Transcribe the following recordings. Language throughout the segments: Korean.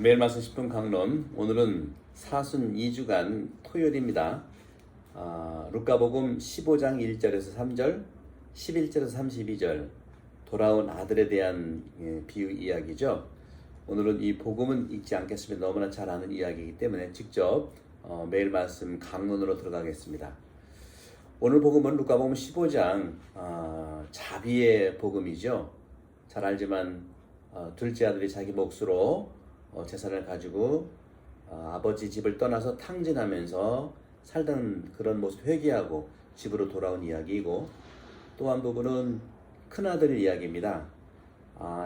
매일 말씀 10분 강론, 오늘은 사순 2주간 토요일입니다. 루카복음 15장 1절에서 3절, 11절에서 32절, 돌아온 아들에 대한 비유 이야기죠. 오늘은 이 복음은 읽지 않겠습니다. 너무나 잘 아는 이야기이기 때문에 직접 매일 말씀 강론으로 들어가겠습니다. 오늘 복음은 루카복음 15장 자비의 복음이죠. 잘 알지만 둘째 아들이 자기 몫으로 재산을 가지고 아버지 집을 떠나서 탕진하면서 살던 그런 모습 회개하고 집으로 돌아온 이야기이고, 또 한 부분은 큰아들 이야기입니다.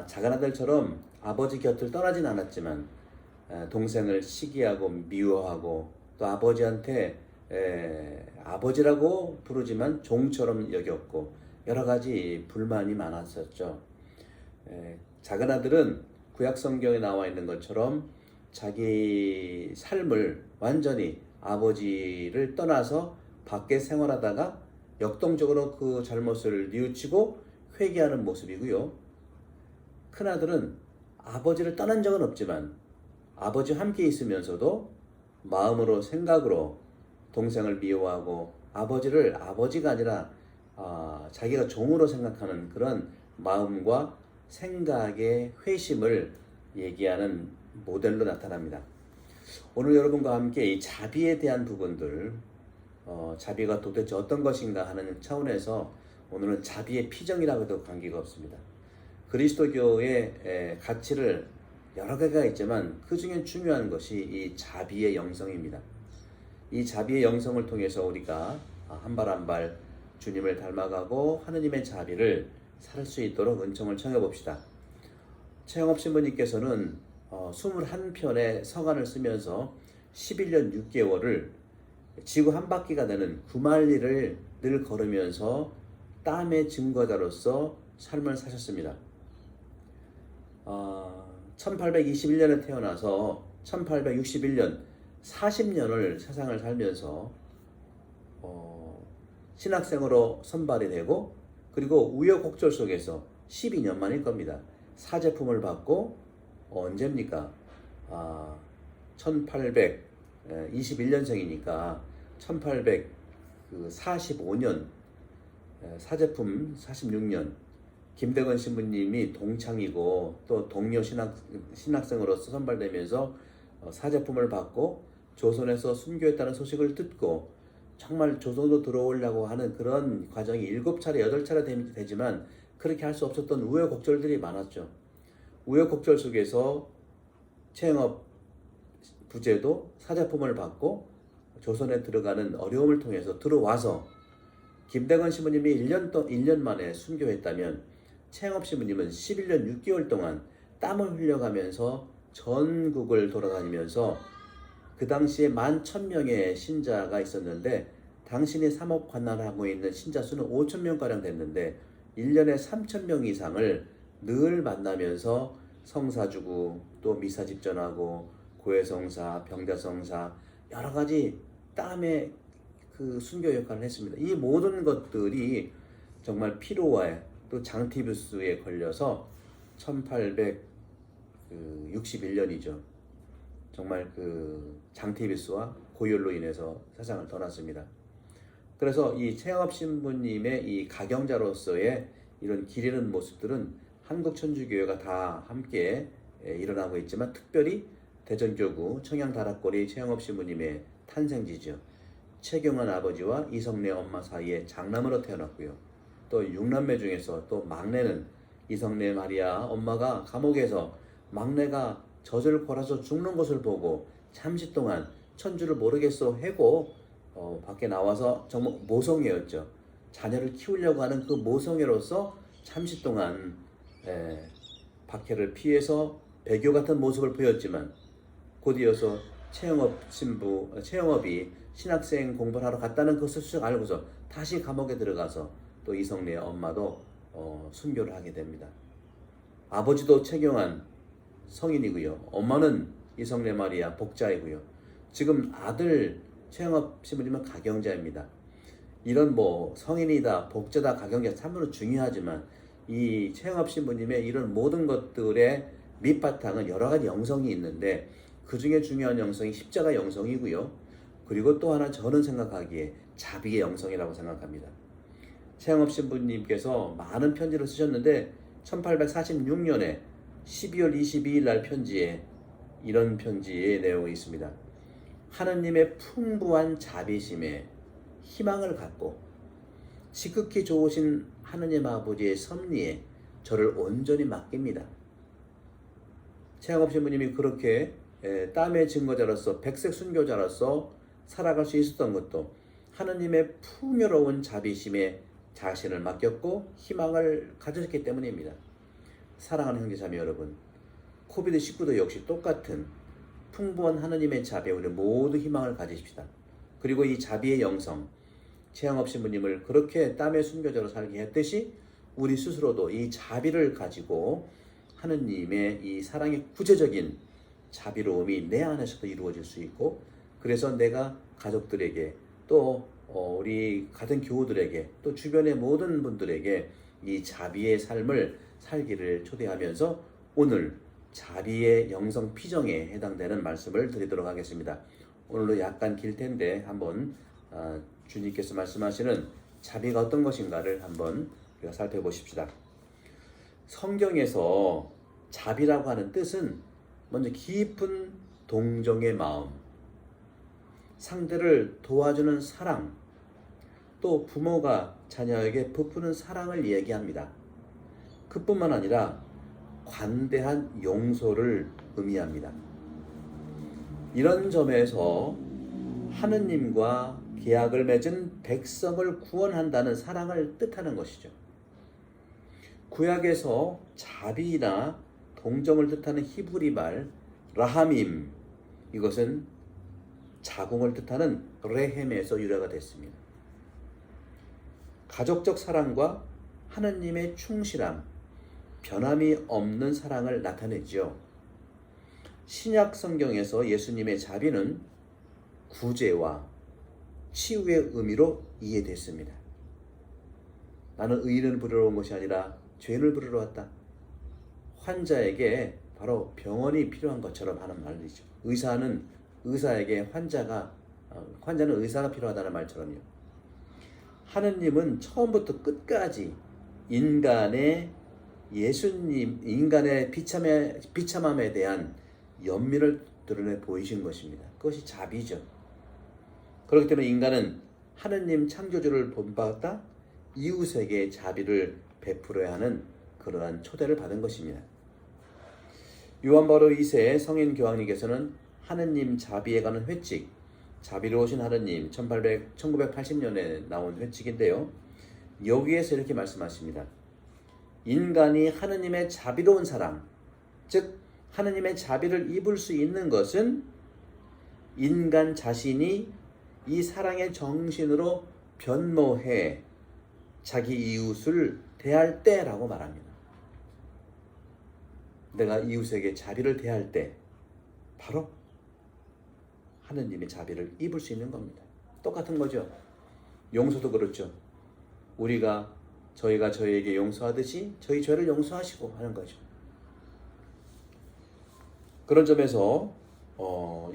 작은 아들처럼 아버지 곁을 떠나진 않았지만 동생을 시기하고 미워하고, 또 아버지한테 아버지라고 부르지만 종처럼 여겼고, 여러 가지 불만이 많았었죠. 작은 아들은 구약 성경에 나와 있는 것처럼 자기 삶을 완전히 아버지를 떠나서 밖에 생활하다가 역동적으로 그 잘못을 뉘우치고 회개하는 모습이고요. 큰아들은 아버지를 떠난 적은 없지만 아버지와 함께 있으면서도 마음으로 생각으로 동생을 미워하고 아버지를 아버지가 아니라 자기가 종으로 생각하는 그런 마음과 생각의 회심을 얘기하는 모델로 나타납니다. 오늘 여러분과 함께 이 자비에 대한 부분들, 자비가 도대체 어떤 것인가 하는 차원에서 오늘은 자비의 피정이라고 해도 관계가 없습니다. 그리스도교의 가치를 여러 개가 있지만 그 중에 중요한 것이 이 자비의 영성입니다. 이 자비의 영성을 통해서 우리가 한 발 한 발 주님을 닮아가고 하느님의 자비를 살 수 있도록 은총을 청해 봅시다. 최영업 신부님께서는 21편의 서간을 쓰면서 11년 6개월을 지구 한 바퀴가 되는 구만리를 늘 걸으면서 땀의 증거자로서 삶을 사셨습니다. 1821년에 태어나서 1861년 40년을 세상을 살면서 신학생으로 선발이 되고, 그리고 우여곡절 속에서 12년 만일 겁니다. 사제품을 받고 언제입니까? 1821년생이니까 1845년 사제품 46년, 김대건 신부님이 동창이고 또 동료 신학생으로서 선발되면서 사제품을 받고 조선에서 순교했다는 소식을 듣고 정말 조선으로 들어오려고 하는 그런 과정이 7차례, 8차례 되지만 그렇게 할 수 없었던 우여곡절들이 많았죠. 우여곡절 속에서 최영업 부제도 사자품을 받고 조선에 들어가는 어려움을 통해서 들어와서 김대건 신부님이 1년 만에 순교했다면 최영업 신부님은 11년 6개월 동안 땀을 흘려가면서 전국을 돌아다니면서 그 당시에 11,000명의 신자가 있었는데 당신이 사목관할을 하고 있는 신자 수는 5,000명가량 됐는데 1년에 3,000명 이상을 늘 만나면서 성사 주고 또 미사 집전하고 고해성사, 병자성사 여러 가지 땀의 그 순교 역할을 했습니다. 이 모든 것들이 정말 피로와에 또 장티부스에 걸려서 1861년이죠. 정말 그 장티비스와 고열로 인해서 세상을 떠났습니다. 그래서 이 최영업 신부님의 이 가경자로서의 이런 기리는 모습들은 한국천주교회가 다 함께 일어나고 있지만 특별히 대전교구 청양다락거리 최영업 신부님의 탄생지죠. 최경환 아버지와 이성래 엄마 사이에 장남으로 태어났고요. 또 6남매 중에서 또 막내는 이성래 마리아 엄마가 감옥에서 막내가 젖을 골아서 죽는 것을 보고 잠시 동안 천주를 모르겠어 하고 밖에 나와서 정말 모성애였죠. 자녀를 키우려고 하는 그 모성애로서 잠시 동안 박해를 피해서 배교 같은 모습을 보였지만 곧 이어서 최영업이 신학생 공부를 하러 갔다는 것을 쓱 알고서 다시 감옥에 들어가서 또 이성래의 엄마도 순교를 하게 됩니다. 아버지도 최경환 성인이고요. 엄마는 이성래 마리아 복자이고요. 지금 아들 최영업 신부님은 가경자입니다. 이런 성인이다, 복자다, 가경자 참으로 중요하지만 이 최영업 신부님의 이런 모든 것들의 밑바탕은 여러 가지 영성이 있는데 그 중에 중요한 영성이 십자가 영성이고요. 그리고 또 하나 저는 생각하기에 자비의 영성이라고 생각합니다. 최영업 신부님께서 많은 편지를 쓰셨는데 1846년에 12월 22일 날 편지에 이런 편지의 내용이 있습니다. 하느님의 풍부한 자비심에 희망을 갖고 지극히 좋으신 하느님 아버지의 섭리에 저를 온전히 맡깁니다. 최영업 신부님이 그렇게 땀의 증거자로서 백색 순교자로서 살아갈 수 있었던 것도 하느님의 풍요로운 자비심에 자신을 맡겼고 희망을 가졌기 때문입니다. 사랑하는 형제자매 여러분, 코비드19도 역시 똑같은 풍부한 하느님의 자비에 우리 모두 희망을 가지십시다. 그리고 이 자비의 영성, 최영업 신부님을 그렇게 땀의 순교자로 살게 했듯이 우리 스스로도 이 자비를 가지고 하느님의 이 사랑의 구체적인 자비로움이 내 안에서도 이루어질 수 있고, 그래서 내가 가족들에게 또 우리 같은 교우들에게 또 주변의 모든 분들에게 이 자비의 삶을 살기를 초대하면서 오늘 자비의 영성 피정에 해당되는 말씀을 드리도록 하겠습니다. 오늘도 약간 길 텐데 한번 주님께서 말씀하시는 자비가 어떤 것인가를 한번 우리가 살펴보십시다. 성경에서 자비라고 하는 뜻은 먼저 깊은 동정의 마음, 상대를 도와주는 사랑, 또 부모가 자녀에게 베푸는 사랑을 얘기합니다. 그뿐만 아니라 관대한 용서를 의미합니다. 이런 점에서 하느님과 계약을 맺은 백성을 구원한다는 사랑을 뜻하는 것이죠. 구약에서 자비나 동정을 뜻하는 히브리 말 라하밈, 이것은 자궁을 뜻하는 레헴에서 유래가 됐습니다. 가족적 사랑과 하느님의 충실함, 변함이 없는 사랑을 나타내지요. 신약 성경에서 예수님의 자비는 구제와 치유의 의미로 이해됐습니다. 나는 의인을 부르러 온 것이 아니라 죄인을 부르러 왔다. 환자에게 바로 병원이 필요한 것처럼 하는 말이죠. 의사에게 환자는 의사가 필요하다는 말처럼요. 하느님은 처음부터 끝까지 인간의 비참함에 대한 연민을 드러내 보이신 것입니다. 그것이 자비죠. 그렇기 때문에 인간은 하느님 창조주를 본받았다 이웃에게 자비를 베풀어야 하는 그러한 초대를 받은 것입니다. 요한 바로 2세 성인 교황님께서는 하느님 자비에 관한 회칙, 자비로우신 하느님 1980년에 나온 회칙인데요. 여기에서 이렇게 말씀하십니다. 인간이 하느님의 자비로운 사랑, 즉 하느님의 자비를 입을 수 있는 것은 인간 자신이 이 사랑의 정신으로 변모해 자기 이웃을 대할 때라고 말합니다. 내가 이웃에게 자비를 대할 때 바로 하느님의 자비를 입을 수 있는 겁니다. 똑같은 거죠. 용서도 그렇죠. 저희가 저희에게 용서하듯이 저희 죄를 용서하시고 하는 거죠. 그런 점에서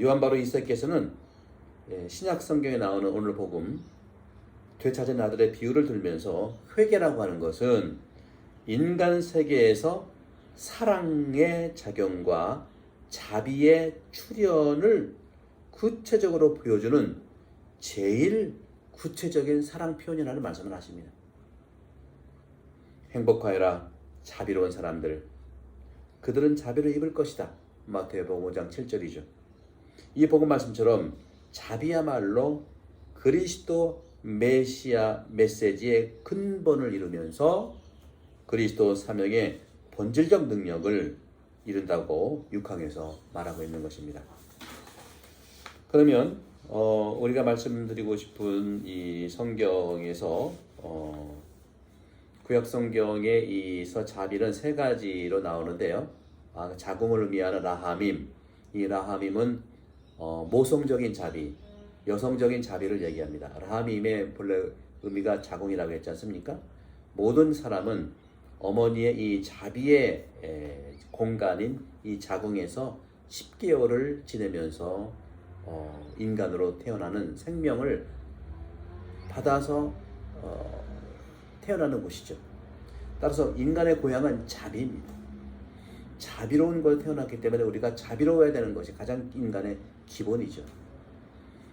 요한 바로 2세께서는 신약 성경에 나오는 오늘 복음 되찾은 아들의 비유를 들면서 회개라고 하는 것은 인간 세계에서 사랑의 작용과 자비의 출현을 구체적으로 보여주는 제일 구체적인 사랑 표현이라는 말씀을 하십니다. 행복하여라 자비로운 사람들, 그들은 자비를 입을 것이다. 마태복음 5장 7절이죠. 이 복음 말씀처럼 자비야말로 그리스도 메시아 메시지의 근본을 이루면서 그리스도 사명의 본질적 능력을 이룬다고 6항에서 말하고 있는 것입니다. 그러면 우리가 말씀드리고 싶은 이 성경에서 구약 성경의 이서 자비는 세 가지로 나오는데요. 자궁을 의미하는 라하밈, 이 라하밈은 모성적인 자비, 여성적인 자비를 얘기합니다. 라하밈의 본래 의미가 자궁이라고 했지 않습니까? 모든 사람은 어머니의 이 자비의 공간인 이 자궁에서 10개월을 지내면서 인간으로 태어나는 생명을 받아서 태어나는 곳이죠. 따라서 인간의 고향은 자비입니다. 자비로운 걸 태어났기 때문에 우리가 자비로워야 되는 것이 가장 인간의 기본이죠.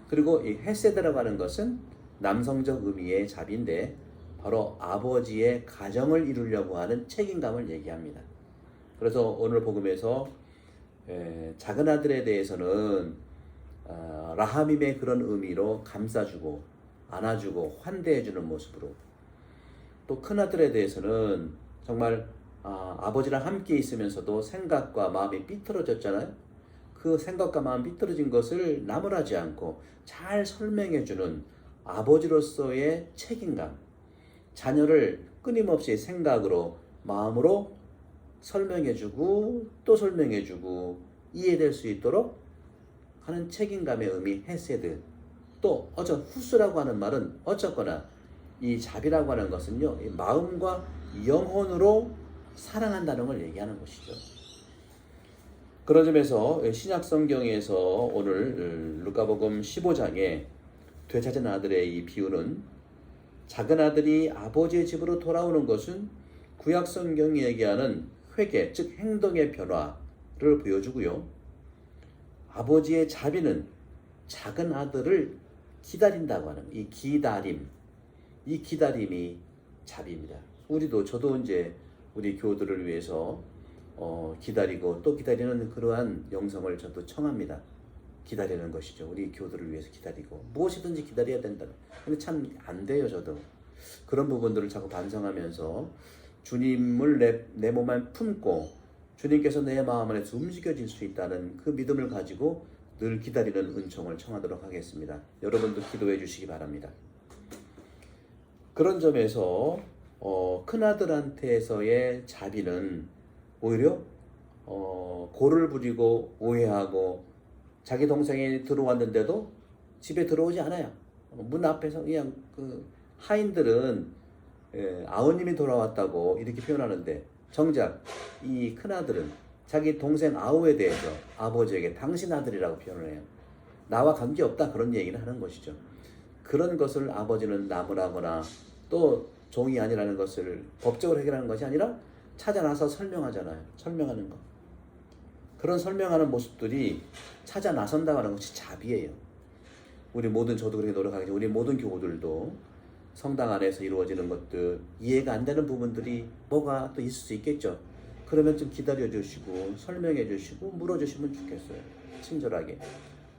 그리고 이 헤세드라고 하는 것은 남성적 의미의 자비인데 바로 아버지의 가정을 이루려고 하는 책임감을 얘기합니다. 그래서 오늘 복음에서 작은 아들에 대해서는 라하밈의 그런 의미로 감싸주고 안아주고 환대해주는 모습으로, 또 큰 아들에 대해서는 정말 아버지랑 함께 있으면서도 생각과 마음이 삐뚤어졌잖아요. 그 생각과 마음 삐뚤어진 것을 나무라지 않고 잘 설명해주는 아버지로서의 책임감, 자녀를 끊임없이 생각으로 마음으로 설명해주고 또 설명해주고 이해될 수 있도록 하는 책임감의 의미 헤세드. 또 후스라고 하는 말은 어쨌거나 이 자비라고 하는 것은요, 이 마음과 영혼으로 사랑한다는 걸 얘기하는 것이죠. 그런 점에서 신약 성경에서 오늘 루카복음 15장에 되찾은 아들의 이 비유는, 작은 아들이 아버지의 집으로 돌아오는 것은 구약 성경이 얘기하는 회개, 즉 행동의 변화를 보여주고요. 아버지의 자비는 작은 아들을 기다린다고 하는 이 기다림이 자비입니다. 저도 이제 우리 교우들을 위해서 기다리고 또 기다리는 그러한 영성을 저도 청합니다. 기다리는 것이죠. 우리 교우들을 위해서 기다리고 무엇이든지 기다려야 된다. 근데 참 안 돼요. 저도 그런 부분들을 자꾸 반성하면서 주님을 내 몸에 품고 주님께서 내 마음 안에서 움직여질 수 있다는 그 믿음을 가지고 늘 기다리는 은총을 청하도록 하겠습니다. 여러분도 기도해 주시기 바랍니다. 그런 점에서 큰아들한테서의 자비는 오히려 고를 부리고 오해하고 자기 동생이 들어왔는데도 집에 들어오지 않아요. 문 앞에서 그냥 하인들은 아우님이 돌아왔다고 이렇게 표현하는데, 정작 이 큰아들은 자기 동생 아우에 대해서 아버지에게 당신 아들이라고 표현을 해요. 나와 관계없다, 그런 얘기를 하는 것이죠. 그런 것을 아버지는 나무라거나 또 종이 아니라는 것을 법적으로 해결하는 것이 아니라 찾아 나서 설명하잖아요. 설명하는 것. 그런 설명하는 모습들이 찾아 나선다고 하는 것이 자비예요. 저도 그렇게 노력하겠지만 우리 모든 교우들도 성당 안에서 이루어지는 것들, 이해가 안 되는 부분들이 뭐가 또 있을 수 있겠죠. 그러면 좀 기다려 주시고 설명해 주시고 물어 주시면 좋겠어요. 친절하게.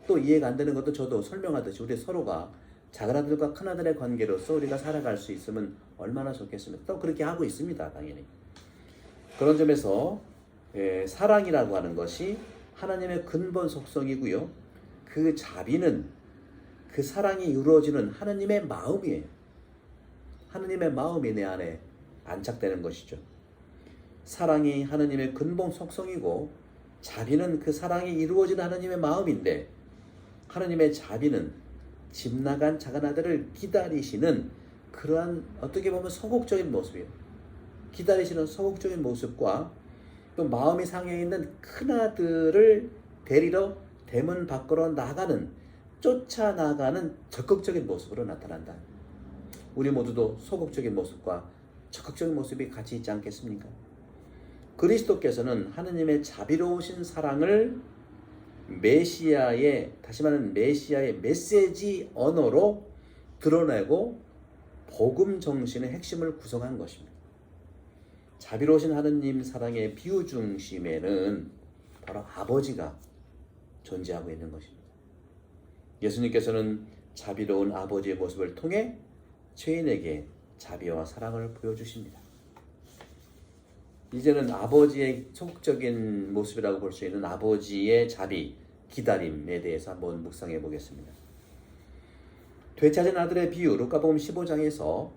또 이해가 안 되는 것도 저도 설명하듯이 우리 서로가 작은 아들과 큰 아들의 관계로서 우리가 살아갈 수 있으면 얼마나 좋겠습니까? 또 그렇게 하고 있습니다. 당연히. 그런 점에서 사랑이라고 하는 것이 하나님의 근본 속성이고요. 그 자비는, 그 사랑이 이루어지는 하나님의 마음이에요. 하나님의 마음이 내 안에 안착되는 것이죠. 사랑이 하나님의 근본 속성이고 자비는 그 사랑이 이루어지는 하나님의 마음인데, 하나님의 자비는 집 나간 작은 아들을 기다리시는 그러한 어떻게 보면 소극적인 모습이에요. 기다리시는 소극적인 모습과 또 마음이 상해 있는 큰 아들을 데리러 대문 밖으로 쫓아나가는 적극적인 모습으로 나타난다. 우리 모두도 소극적인 모습과 적극적인 모습이 같이 있지 않겠습니까? 그리스도께서는 하느님의 자비로우신 사랑을 다시 말하는 메시아의 메시지 언어로 드러내고 복음 정신의 핵심을 구성한 것입니다. 자비로우신 하느님 사랑의 비유 중심에는 바로 아버지가 존재하고 있는 것입니다. 예수님께서는 자비로운 아버지의 모습을 통해 죄인에게 자비와 사랑을 보여주십니다. 이제는 아버지의 소극적인 모습이라고 볼 수 있는 아버지의 자비, 기다림에 대해서 한번 묵상해 보겠습니다. 되찾은 아들의 비유, 루카복음 15장에서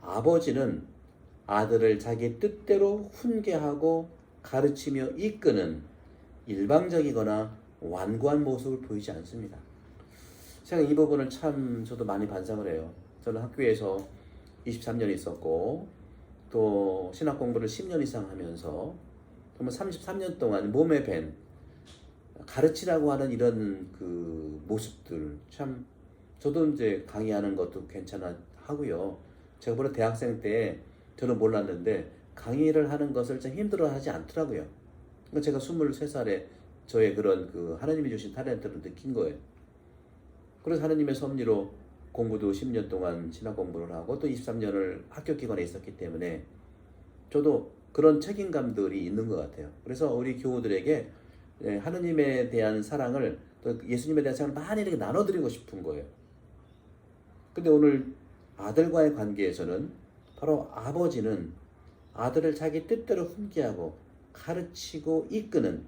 아버지는 아들을 자기 뜻대로 훈계하고 가르치며 이끄는 일방적이거나 완고한 모습을 보이지 않습니다. 제가 이 부분을 참 저도 많이 반성을 해요. 저는 학교에서 23년 있었고 또 신학 공부를 10년 이상 하면서 정말 33년 동안 몸에 밴 가르치라고 하는 이런 그 모습들 참 저도 이제 강의하는 것도 괜찮아 하고요. 제가 보다 대학생 때 저는 몰랐는데 강의를 하는 것을 참 힘들어하지 않더라고요. 그러니까 제가 23살에 저의 그런 그 하나님이 주신 탤런트를 느낀 거예요. 그래서 하나님의 섭리로 공부도 10년 동안 신학 공부를 하고 또 23년을 학교 기관에 있었기 때문에 저도 그런 책임감들이 있는 것 같아요. 그래서 우리 교우들에게 하느님에 대한 사랑을 또 예수님에 대한 사랑을 많이 이렇게 나눠드리고 싶은 거예요. 근데 오늘 아들과의 관계에서는 바로 아버지는 아들을 자기 뜻대로 훈계하고 가르치고 이끄는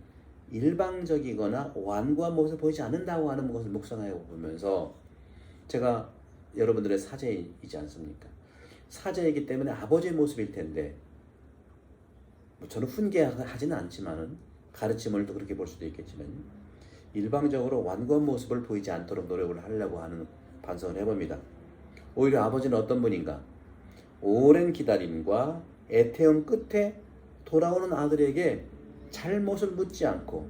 일방적이거나 완고한 모습을 보이지 않는다고 하는 것을 묵상하여 보면서 제가 여러분들의 사제이지 않습니까? 사제이기 때문에 아버지의 모습일 텐데 저는 훈계하지는 않지만은 가르침을 또 그렇게 볼 수도 있겠지만 일방적으로 완고한 모습을 보이지 않도록 노력을 하려고 하는 반성을 해봅니다. 오히려 아버지는 어떤 분인가? 오랜 기다림과 애태움 끝에 돌아오는 아들에게 잘못을 묻지 않고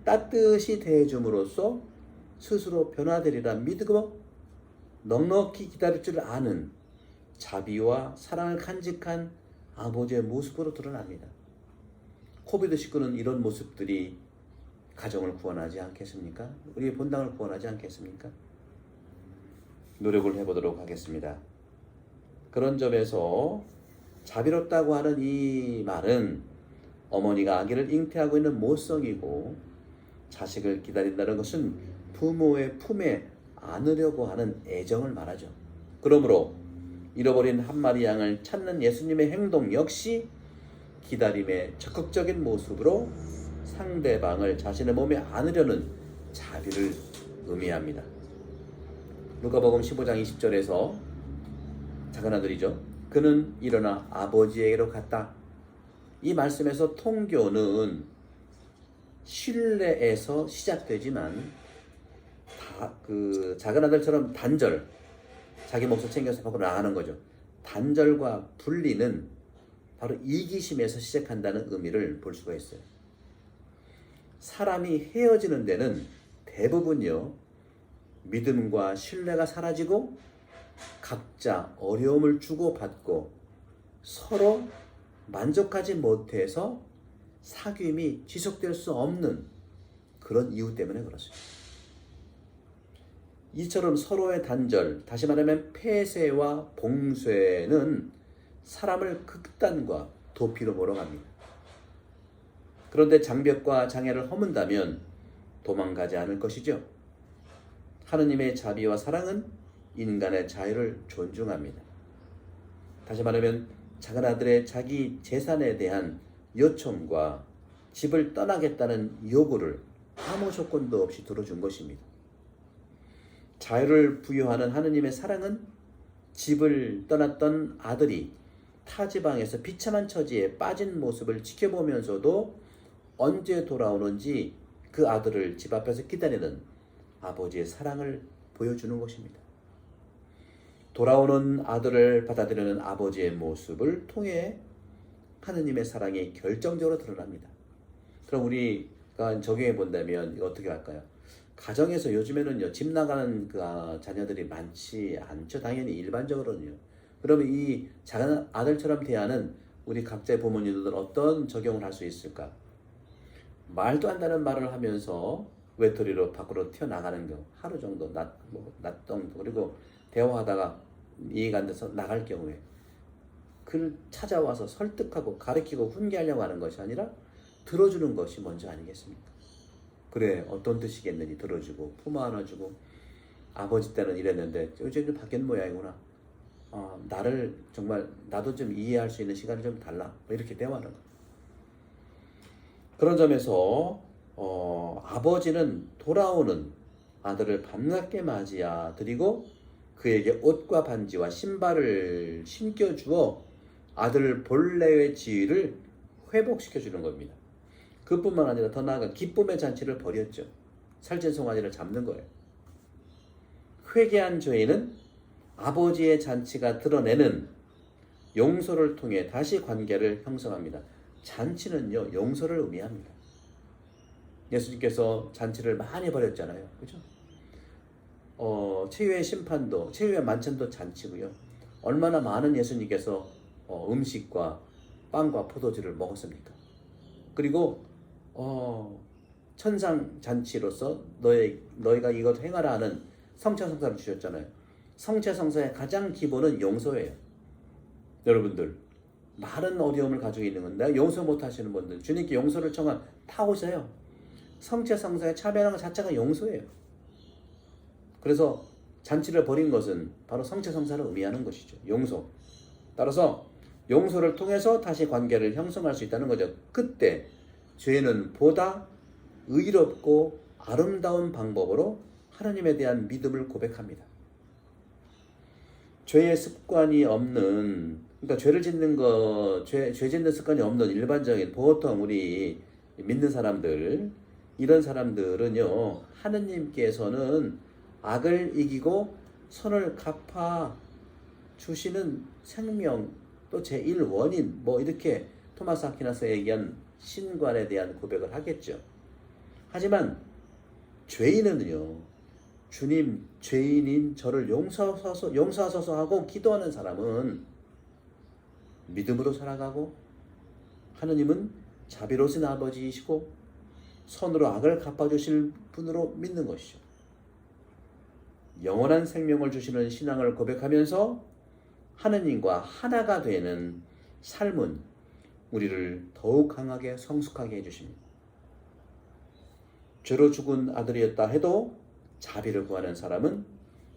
따뜻이 대해줌으로써 스스로 변화되리라 믿고 넉넉히 기다릴 줄 아는 자비와 사랑을 간직한 아버지의 모습으로 드러납니다. 코비드19는 이런 모습들이 가정을 구원하지 않겠습니까? 우리의 본당을 구원하지 않겠습니까? 노력을 해보도록 하겠습니다. 그런 점에서 자비롭다고 하는 이 말은 어머니가 아기를 잉태하고 있는 모성이고 자식을 기다린다는 것은 부모의 품에 안으려고 하는 애정을 말하죠. 그러므로 잃어버린 한 마리 양을 찾는 예수님의 행동 역시 기다림의 적극적인 모습으로 상대방을 자신의 몸에 안으려는 자비를 의미합니다. 누가복음 15장 20절에서 작은 아들이죠. 그는 일어나 아버지에게로 갔다. 이 말씀에서 통교는 신뢰에서 시작되지만 그 작은 아들처럼 단절, 자기 몫을 챙겨서 밖으로 나가는 거죠. 단절과 분리는 바로 이기심에서 시작한다는 의미를 볼 수가 있어요. 사람이 헤어지는 데는 대부분요, 믿음과 신뢰가 사라지고 각자 어려움을 주고받고 서로 만족하지 못해서 사귐이 지속될 수 없는 그런 이유 때문에 그렇습니다. 이처럼 서로의 단절, 다시 말하면 폐쇄와 봉쇄는 사람을 극단과 도피로 몰아갑니다. 그런데 장벽과 장애를 허문다면 도망가지 않을 것이죠. 하느님의 자비와 사랑은 인간의 자유를 존중합니다. 다시 말하면 작은 아들의 자기 재산에 대한 요청과 집을 떠나겠다는 요구를 아무 조건도 없이 들어준 것입니다. 자유를 부여하는 하느님의 사랑은 집을 떠났던 아들이 타 지방에서 비참한 처지에 빠진 모습을 지켜보면서도 언제 돌아오는지 그 아들을 집 앞에서 기다리는 아버지의 사랑을 보여주는 것입니다. 돌아오는 아들을 받아들이는 아버지의 모습을 통해 하느님의 사랑이 결정적으로 드러납니다. 그럼 우리가 적용해 본다면 이거 어떻게 할까요? 가정에서 요즘에는요, 집 나가는 자녀들이 많지 않죠. 당연히 일반적으로는요. 그러면 이 작은 아들처럼 대하는 우리 각자의 부모님들은 어떤 적용을 할 수 있을까? 말도 안 되는 말을 하면서 외톨이로 밖으로 튀어나가는 경우, 하루 정도, 낮 정도, 그리고 대화하다가 이해가 안 돼서 나갈 경우에 그를 찾아와서 설득하고 가르치고 훈계하려고 하는 것이 아니라 들어주는 것이 먼저 아니겠습니까? 그래, 어떤 뜻이겠느니 들어주고 품어 안아주고, 아버지 때는 이랬는데 요즘 좀 바뀐 모양이구나. 나를 정말 나도 좀 이해할 수 있는 시간을 좀 달라. 이렇게 대화하는 거예요. 그런 점에서 아버지는 돌아오는 아들을 반갑게 맞이야 드리고 그에게 옷과 반지와 신발을 신겨주어 아들 본래의 지위를 회복시켜주는 겁니다. 그뿐만 아니라 더 나아가 기쁨의 잔치를 벌였죠. 살찐 송아지를 잡는 거예요. 회개한 죄인은 아버지의 잔치가 드러내는 용서를 통해 다시 관계를 형성합니다. 잔치는요, 용서를 의미합니다. 예수님께서 잔치를 많이 벌였잖아요. 그죠? 최후의 심판도, 최후의 만찬도 잔치고요. 얼마나 많은 예수님께서 음식과 빵과 포도주를 먹었습니까? 그리고 천상 잔치로서 너희가 이것 행하라 하는 성체성사를 주셨잖아요. 성체성사의 가장 기본은 용서예요. 여러분들, 많은 어려움을 가지고 있는 건데 용서 못 하시는 분들, 주님께 용서를 청한 타오세요. 성체성사에 참여하는 것 자체가 용서예요. 그래서 잔치를 벌인 것은 바로 성체성사를 의미하는 것이죠. 용서. 따라서 용서를 통해서 다시 관계를 형성할 수 있다는 거죠. 그때 죄는 보다 의롭고 아름다운 방법으로 하나님에 대한 믿음을 고백합니다. 죄의 습관이 없는, 그러니까 죄를 짓는 죄 짓는 습관이 없는 일반적인 보통 우리 믿는 사람들, 이런 사람들은요, 하느님께서는 악을 이기고 선을 갚아 주시는 생명, 또 제1원인, 뭐 이렇게 토마스 아퀴나스가 얘기한 신관에 대한 고백을 하겠죠. 하지만 죄인은요, 주님, 죄인인 저를 용서하소서 하고 기도하는 사람은 믿음으로 살아가고, 하느님은 자비로우신 아버지이시고 선으로 악을 갚아주실 분으로 믿는 것이죠. 영원한 생명을 주시는 신앙을 고백하면서 하느님과 하나가 되는 삶은 우리를 더욱 강하게 성숙하게 해주십니다. 죄로 죽은 아들이었다 해도 자비를 구하는 사람은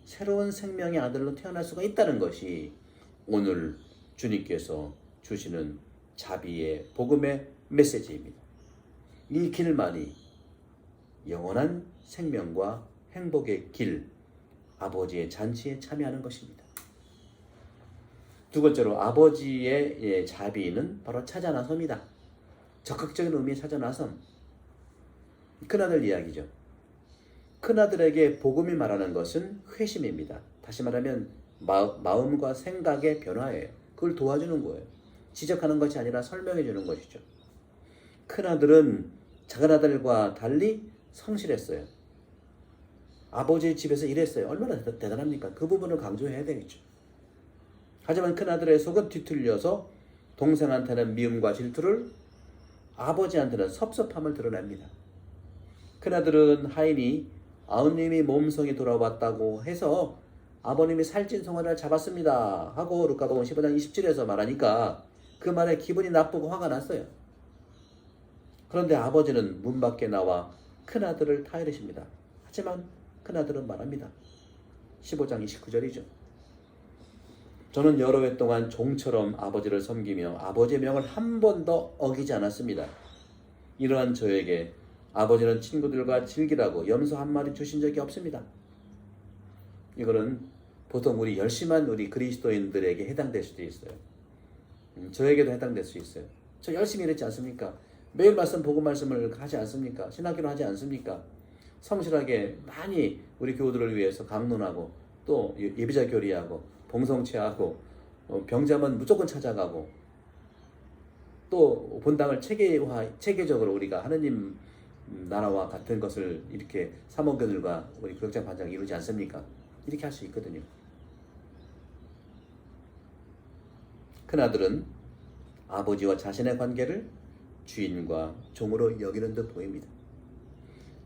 새로운 생명의 아들로 태어날 수가 있다는 것이 오늘 주님께서 주시는 자비의 복음의 메시지입니다. 이 길만이 영원한 생명과 행복의 길, 아버지의 잔치에 참여하는 것입니다. 두 번째로 아버지의 자비는 바로 찾아 나섭니다. 적극적인 의미의 찾아 나섬. 큰아들 이야기죠. 큰아들에게 복음이 말하는 것은 회심입니다. 다시 말하면 마음과 생각의 변화예요. 그걸 도와주는 거예요. 지적하는 것이 아니라 설명해 주는 것이죠. 큰아들은 작은아들과 달리 성실했어요. 아버지 집에서 일했어요. 얼마나 대단합니까? 그 부분을 강조해야 되겠죠. 하지만 큰아들의 속은 뒤틀려서 동생한테는 미움과 질투를, 아버지한테는 섭섭함을 드러냅니다. 큰아들은 하인이 아우님이 몸성이 돌아왔다고 해서 아버님이 살찐 송아지를 잡았습니다 하고 루카복음 15장 27에서 말하니까 그 말에 기분이 나쁘고 화가 났어요. 그런데 아버지는 문 밖에 나와 큰아들을 타이르십니다. 하지만 큰아들은 말합니다. 15장 29절이죠. 저는 여러 해 동안 종처럼 아버지를 섬기며 아버지의 명을 한 번도 어기지 않았습니다. 이러한 저에게 아버지는 친구들과 즐기라고 염소 한 마리 주신 적이 없습니다. 이거는 보통 우리 열심한 우리 그리스도인들에게 해당될 수도 있어요. 저에게도 해당될 수 있어요. 저 열심히 일했지 않습니까? 매일 말씀 복음 말씀을 하지 않습니까? 신학기도 하지 않습니까? 성실하게 많이 우리 교우들을 위해서 강론하고 또 예비자 교리하고 봉성체하고 병자면 무조건 찾아가고 또 본당을 체계적으로 우리가 하느님 나라와 같은 것을 이렇게 사모교들과 우리 교역장 반장이 이루지 않습니까? 이렇게 할 수 있거든요. 큰아들은 아버지와 자신의 관계를 주인과 종으로 여기는 듯 보입니다.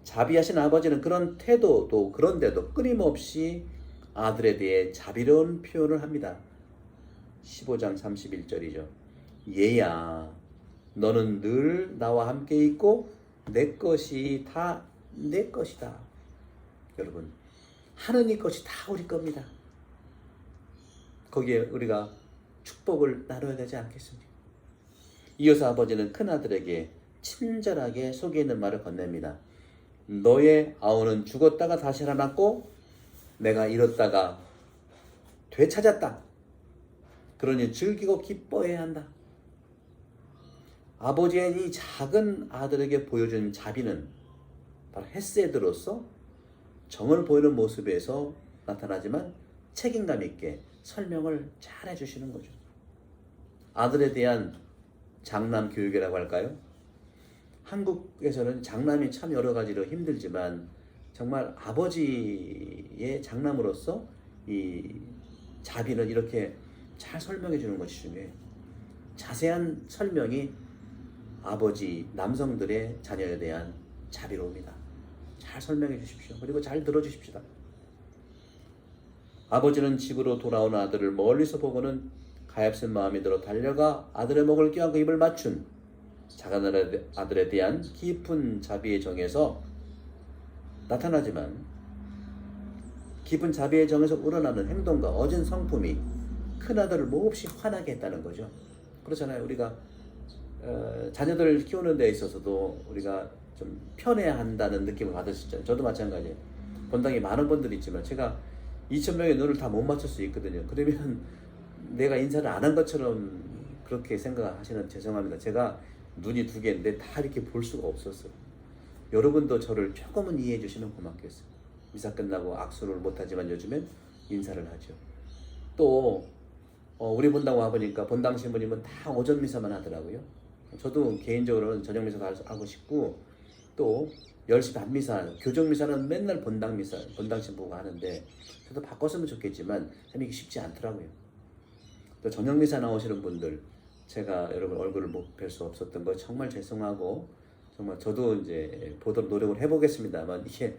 자비하신 아버지는 그런 태도도 그런데도 끊임없이 아들에 대해 자비로운 표현을 합니다. 15장 31절이죠. 얘야, 너는 늘 나와 함께 있고 내 것이 다 내 것이다. 여러분, 하느님 것이 다 우리 겁니다. 거기에 우리가 축복을 나눠야 되지 않겠습니까? 이어서 아버지는 큰아들에게 친절하게 속에 있는 말을 건넵니다. 너의 아우는 죽었다가 다시 살아났고 내가 잃었다가 되찾았다. 그러니 즐기고 기뻐해야 한다. 아버지의 이 작은 아들에게 보여준 자비는 바로 헤세드로서 정을 보이는 모습에서 나타나지만 책임감 있게 설명을 잘 해주시는 거죠. 아들에 대한 장남 교육이라고 할까요? 한국에서는 장남이 참 여러 가지로 힘들지만 정말 아버지의 장남으로서 이 자비는 이렇게 잘 설명해 주는 것이 중요해요. 자세한 설명이 아버지 남성들의 자녀에 대한 자비로움이다. 잘 설명해 주십시오. 그리고 잘 들어 주십시다. 아버지는 집으로 돌아온 아들을 멀리서 보고는 가엾은 마음이 들어 달려가 아들의 목을 껴안고 입을 맞춘 작은 아들에 대한 깊은 자비의 정에서 나타나지만 깊은 자비의 정에서 우러나는 행동과 어진 성품이 큰아들을 몹시 화나게 했다는 거죠. 그렇잖아요. 우리가 자녀들을 키우는 데 있어서도 우리가 좀 편해야 한다는 느낌을 받으시잖아요. 저도 마찬가지예요. 본당에 많은 분들이 있지만 제가 2,000명의 눈을 다 못 맞출 수 있거든요. 그러면 내가 인사를 안 한 것처럼 그렇게 생각하시는 죄송합니다. 제가 눈이 2개인데 다 이렇게 볼 수가 없었어요. 여러분도 저를 조금은 이해해 주시면 고맙겠어요. 미사 끝나고 악수를 못하지만 요즘엔 인사를 하죠. 또 우리 본당 와보니까 본당 신부님은 다 오전 미사만 하더라고요. 저도 개인적으로는 저녁 미사도 하고 싶고 또 10시 반 미사, 교정 미사는 맨날 본당 미사, 본당 신부가 하는데 저도 바꿨으면 좋겠지만 참 이게 쉽지 않더라고요. 또 저녁 미사 나오시는 분들 제가 여러분 얼굴을 못 뵐 수 없었던 거 정말 죄송하고 정말 저도 이제 보도록 노력을 해보겠습니다만 이게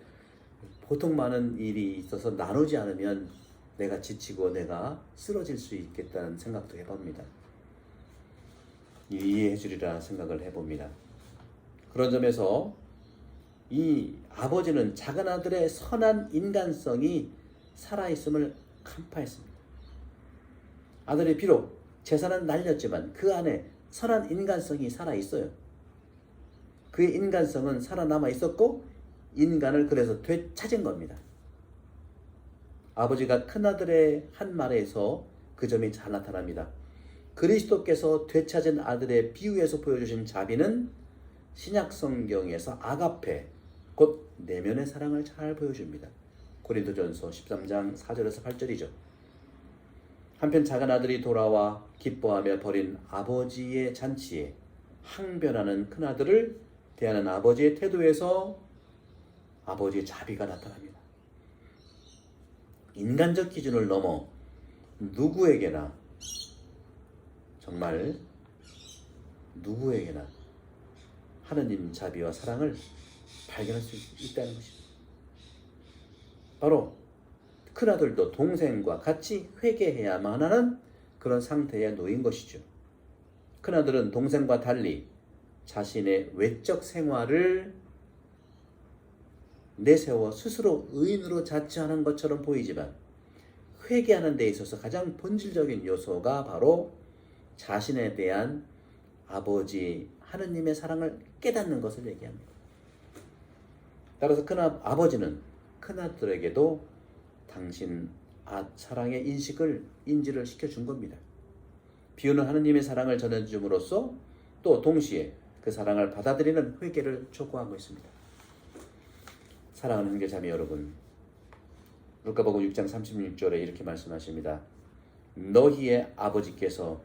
보통 많은 일이 있어서 나누지 않으면 내가 지치고 내가 쓰러질 수 있겠다는 생각도 해봅니다. 이해해 주리라 생각을 해봅니다. 그런 점에서 이 아버지는 작은 아들의 선한 인간성이 살아있음을 간파했습니다. 아들이 비록 재산은 날렸지만 그 안에 선한 인간성이 살아있어요. 그의 인간성은 살아남아 있었고 인간을 그래서 되찾은 겁니다. 아버지가 큰아들의 한 말에서 그 점이 잘 나타납니다. 그리스도께서 되찾은 아들의 비유에서 보여주신 자비는 신약 성경에서 아가페, 곧 내면의 사랑을 잘 보여줍니다. 고린도전서 13장 4절에서 8절이죠. 한편 작은 아들이 돌아와 기뻐하며 벌인 아버지의 잔치에 항변하는 큰아들을 대하는 아버지의 태도에서 아버지의 자비가 나타납니다. 인간적 기준을 넘어 누구에게나 정말 누구에게나 하느님 자비와 사랑을 발견할 수 있다는 것입니다. 바로 큰아들도 동생과 같이 회개해야만 하는 그런 상태에 놓인 것이죠. 큰아들은 동생과 달리 자신의 외적 생활을 내세워 스스로 의인으로 자처하는 것처럼 보이지만 회개하는 데 있어서 가장 본질적인 요소가 바로 자신에 대한 아버지 하느님의 사랑을 깨닫는 것을 얘기합니다. 따라서 아버지는 큰아들에게도 당신 사랑의 인지를 시켜준 겁니다. 비유는 하느님의 사랑을 전해줌으로써 또 동시에 그 사랑을 받아들이는 회개를 촉구하고 있습니다. 사랑하는 형제자매 여러분, 루카복음 6장 36절에 이렇게 말씀하십니다. 너희의 아버지께서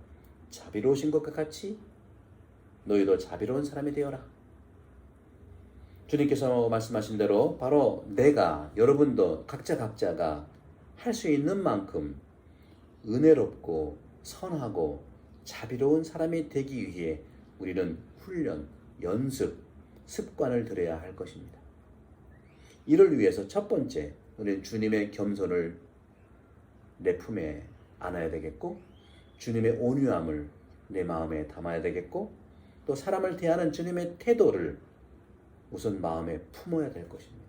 자비로우신 것과 같이 너희도 자비로운 사람이 되어라. 주님께서 말씀하신 대로 바로 내가 여러분도 각자가 할 수 있는 만큼 은혜롭고 선하고 자비로운 사람이 되기 위해 우리는 훈련, 연습, 습관을 들여야 할 것입니다. 이를 위해서 첫 번째, 우리는 주님의 겸손을 내 품에 안아야 되겠고 주님의 온유함을 내 마음에 담아야 되겠고 또 사람을 대하는 주님의 태도를 우선 마음에 품어야 될 것입니다.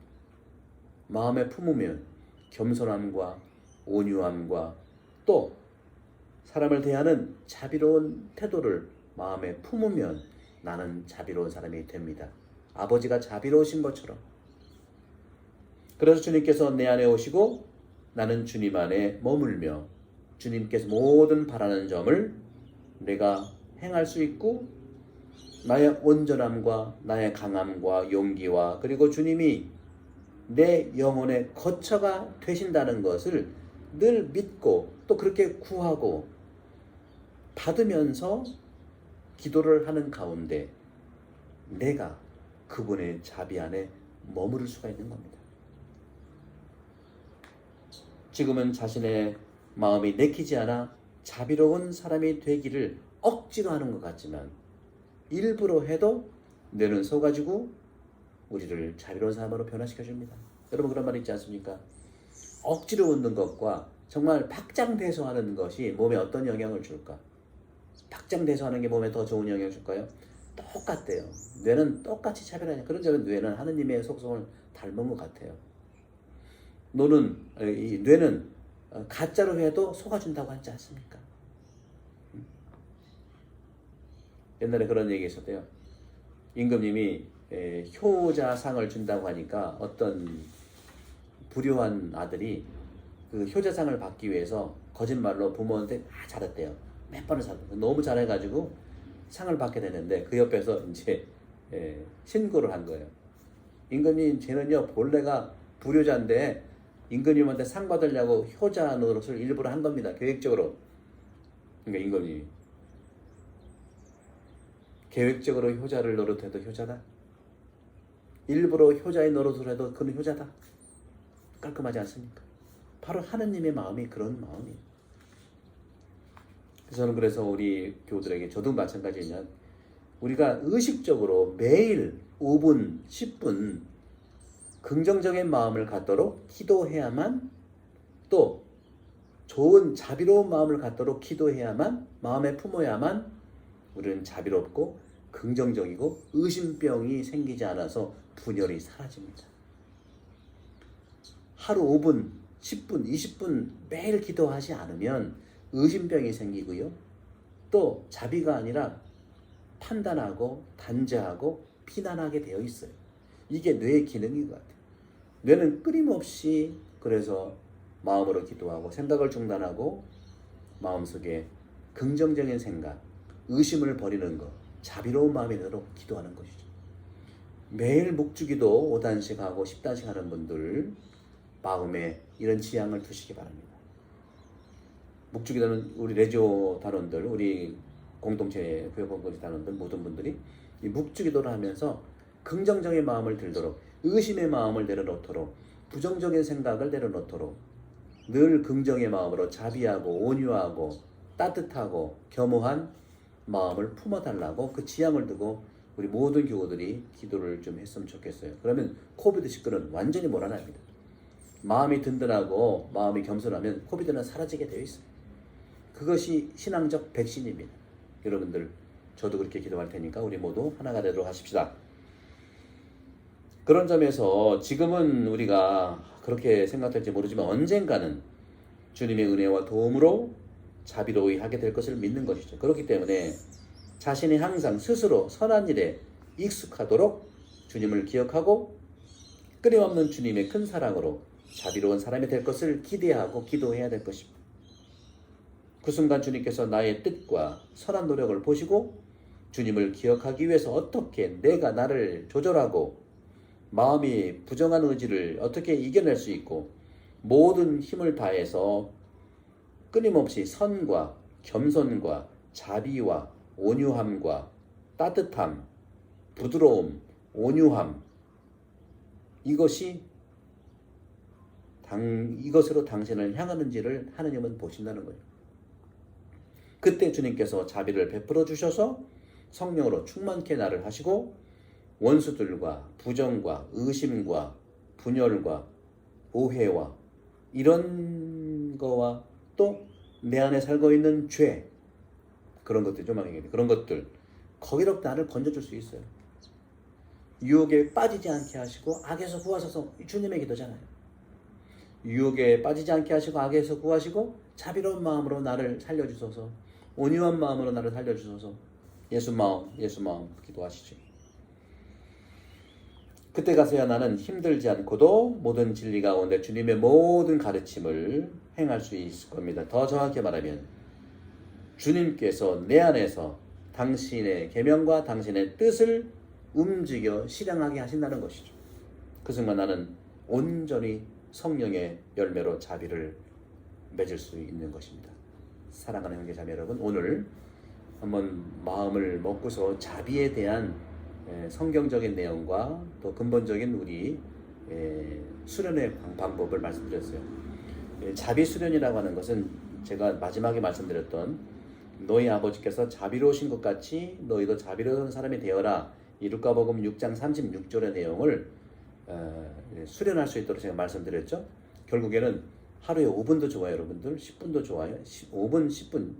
마음에 품으면 겸손함과 온유함과 또 사람을 대하는 자비로운 태도를 마음에 품으면 나는 자비로운 사람이 됩니다. 아버지가 자비로우신 것처럼. 그래서 주님께서 내 안에 오시고 나는 주님 안에 머물며 주님께서 모든 바라는 점을 내가 행할 수 있고 나의 온전함과 나의 강함과 용기와 그리고 주님이 내 영혼의 거처가 되신다는 것을 늘 믿고 또 그렇게 구하고 받으면서 기도를 하는 가운데 내가 그분의 자비 안에 머무를 수가 있는 겁니다. 지금은 자신의 마음이 내키지 않아 자비로운 사람이 되기를 억지로 하는 것 같지만 일부러 해도 뇌는 속아지고 우리를 자비로운 사람으로 변화시켜줍니다. 여러분 그런 말 있지 않습니까? 억지로 웃는 것과 정말 박장대소하는 것이 몸에 어떤 영향을 줄까? 박장대소하는 게 몸에 더 좋은 영향을 줄까요? 똑같대요. 뇌는 똑같이 차별하냐. 그런 점은 뇌는 하느님의 속성을 닮은 것 같아요. 이 뇌는 가짜로 해도 속아준다고 하지 않습니까? 옛날에 그런 얘기 있었대요. 임금님이 효자상을 준다고 하니까 어떤 불효한 아들이 그 효자상을 받기 위해서 거짓말로 부모한테 잘했대요. 몇 번을 잘했대요. 너무 잘해가지고 상을 받게 되는데 그 옆에서 이제 신고를 한 거예요. 임금님, 쟤는요 본래가 불효자인데 임금님한테 상 받으려고 효자 노릇을 일부러 한 겁니다. 계획적으로. 그러니까 임금님이 계획적으로 효자를 노릇해도 효자다. 일부러 효자의 노릇을 해도 그는 효자다. 깔끔하지 않습니까? 바로 하느님의 마음이 그런 마음이에요. 저는 그래서 우리 교우들에게, 저도 마찬가지지만 우리가 의식적으로 매일 5분, 10분 긍정적인 마음을 갖도록 기도해야만, 또 좋은 자비로운 마음을 갖도록 기도해야만, 마음에 품어야만 우리는 자비롭고 긍정적이고 의심병이 생기지 않아서 분열이 사라집니다. 하루 5분, 10분, 20분 매일 기도하지 않으면 의심병이 생기고요. 또 자비가 아니라 판단하고 단죄하고 비난하게 되어 있어요. 이게 뇌의 기능인 것 같아요. 뇌는 끊임없이 그래서 마음으로 기도하고 생각을 중단하고 마음속에 긍정적인 생각, 의심을 버리는 것, 자비로운 마음이 되도록 기도하는 것이죠. 매일 묵주기도 5단씩 하고 10단씩 하는 분들 마음에 이런 지향을 두시기 바랍니다. 묵주기도는 우리 레지오 단원들, 우리 공동체 교회 공동체 단원들 모든 분들이 이 묵주기도를 하면서 긍정적인 마음을 들도록, 의심의 마음을 내려놓도록, 부정적인 생각을 내려놓도록 늘 긍정의 마음으로 자비하고 온유하고 따뜻하고 겸허한 마음을 품어달라고 그 지향을 두고 우리 모든 교우들이 기도를 좀 했으면 좋겠어요. 그러면 코비드19는 완전히 몰아납니다. 마음이 든든하고 마음이 겸손하면 코비드는 사라지게 되어 있어요. 그것이 신앙적 백신입니다. 여러분들, 저도 그렇게 기도할 테니까 우리 모두 하나가 되도록 하십시다. 그런 점에서 지금은 우리가 그렇게 생각할지 모르지만 언젠가는 주님의 은혜와 도움으로 자비로이 하게 될 것을 믿는 것이죠. 그렇기 때문에 자신이 항상 스스로 선한 일에 익숙하도록 주님을 기억하고 끊임없는 주님의 큰 사랑으로 자비로운 사람이 될 것을 기대하고 기도해야 될 것입니다. 그 순간 주님께서 나의 뜻과 선한 노력을 보시고 주님을 기억하기 위해서 어떻게 내가 나를 조절하고 마음이 부정한 의지를 어떻게 이겨낼 수 있고 모든 힘을 다해서 끊임없이 선과 겸손과 자비와 온유함과 따뜻함, 부드러움, 온유함, 이것으로 당신을 향하는지를 하느님은 보신다는 거예요. 그때 주님께서 자비를 베풀어 주셔서 성령으로 충만케 나를 하시고 원수들과 부정과 의심과 분열과 오해와 이런 거와 또 내 안에 살고 있는 죄, 그런 것들 그런 것들 거기로 나를 건져줄 수 있어요. 유혹에 빠지지 않게 하시고 악에서 구하소서, 주님의 기도잖아요. 유혹에 빠지지 않게 하시고 악에서 구하시고 자비로운 마음으로 나를 살려주소서, 온유한 마음으로 나를 살려주소서, 예수 마음 기도하시죠. 그때 가서야 나는 힘들지 않고도 모든 진리 가운데 주님의 모든 가르침을 행할 수 있을 겁니다. 더 정확히 말하면 주님께서 내 안에서 당신의 계명과 당신의 뜻을 움직여 실행하게 하신다는 것이죠. 그 순간 나는 온전히 성령의 열매로 자비를 맺을 수 있는 것입니다. 사랑하는 형제자매 여러분, 오늘 한번 마음을 먹고서 자비에 대한 성경적인 내용과 또 근본적인 우리 수련의 방법을 말씀드렸어요. 자비 수련이라고 하는 것은 제가 마지막에 말씀드렸던 너희 아버지께서 자비로우신 것 같이 너희도 자비로운 사람이 되어라, 이 루카복음 6장 36절의 내용을 수련할 수 있도록 제가 말씀드렸죠. 결국에는 하루에 5분도 좋아요, 여러분들. 10분도 좋아요. 5분, 10분,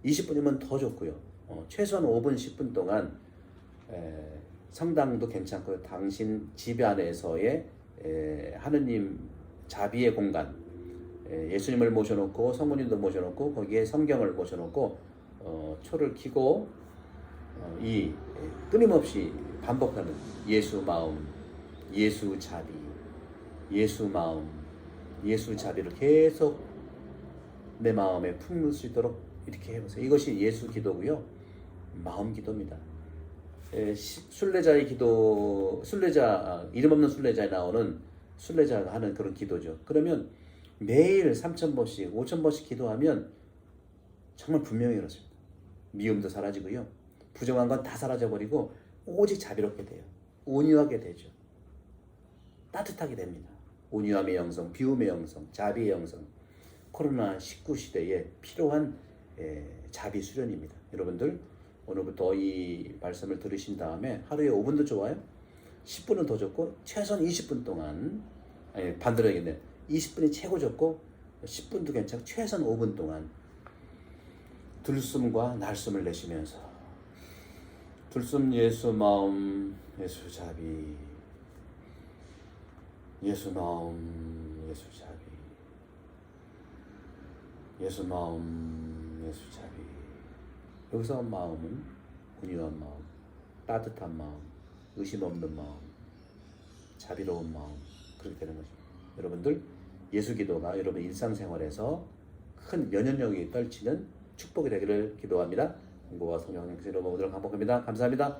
20분이면 더 좋고요. 최소한 5분, 10분 동안 성당도 괜찮고요. 당신 집 안에서의 하느님 자비의 공간, 예수님을 모셔놓고 성모님도 모셔놓고 거기에 성경을 모셔놓고 초를 켜고 이 끊임없이 반복하는 예수 마음, 예수 자비, 예수 마음, 예수 자비를 계속 내 마음에 품을 수 있도록 이렇게 해보세요. 이것이 예수 기도고요. 마음 기도입니다. 순례자의 기도, 이름 없는 순례자에 나오는 순례자가 하는 그런 기도죠. 그러면 매일 3,000번씩, 5,000번씩 기도하면 정말 분명히 그렇습니다. 미움도 사라지고요. 부정한 건 다 사라져버리고 오직 자비롭게 돼요. 온유하게 되죠. 따뜻하게 됩니다. 온유함의 영성, 비움의 영성, 자비의 영성. 코로나19 시대에 필요한 자비 수련입니다. 여러분들 오늘부터 이 말씀을 들으신 다음에 하루에 5분도 좋아요. 10분은 더 좋고 최소한 20분 동안, 아니 반대로 얘기했네. 20분이 최고 좋고 10분도 괜찮고 최소한 5분 동안 들숨과 날숨을 내쉬면서 들숨 예수 마음, 예수 자비, 예수 마음, 예수 자비, 예수 마음, 예수 자비. 여기서 마음은 온유한 마음, 따뜻한 마음, 의심 없는 마음, 자비로운 마음, 그렇게 되는 거죠. 여러분들 예수 기도가 여러분 일상생활에서 큰 면역력이 떨치는 축복이 되기를 기도합니다. 공부와 성령 여러분 오늘 반복합니다. 감사합니다.